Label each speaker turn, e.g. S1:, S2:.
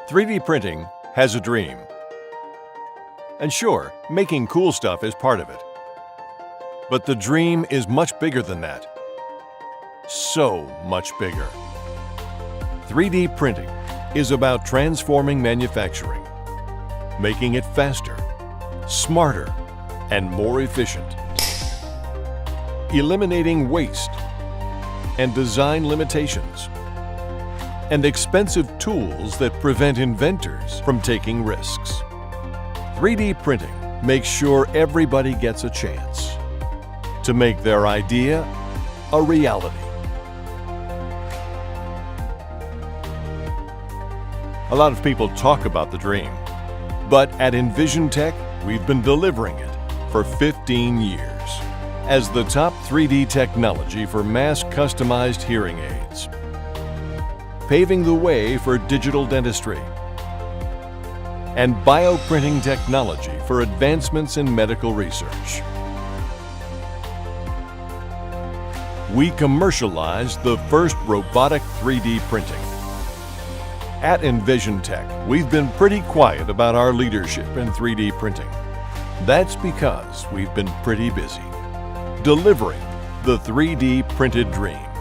S1: 3D printing has a dream. And sure, making cool stuff is part of it. But the dream is much bigger than that. So much bigger. 3D printing is about transforming manufacturing, making it faster, smarter, and more efficient, eliminating waste and design limitations, and expensive tools that prevent inventors from taking risks. 3D printing makes sure everybody gets a chance to make their idea a reality. A lot of people talk about the dream, but at EnvisionTEC, we've been delivering it for 15 years as the top 3D technology for mass customized hearing aids, paving the way for digital dentistry and bioprinting technology for advancements in medical research. We commercialized the first robotic 3D printing. At EnvisionTEC, we've been pretty quiet about our leadership in 3D printing. That's because we've been pretty busy delivering the 3D printed dream.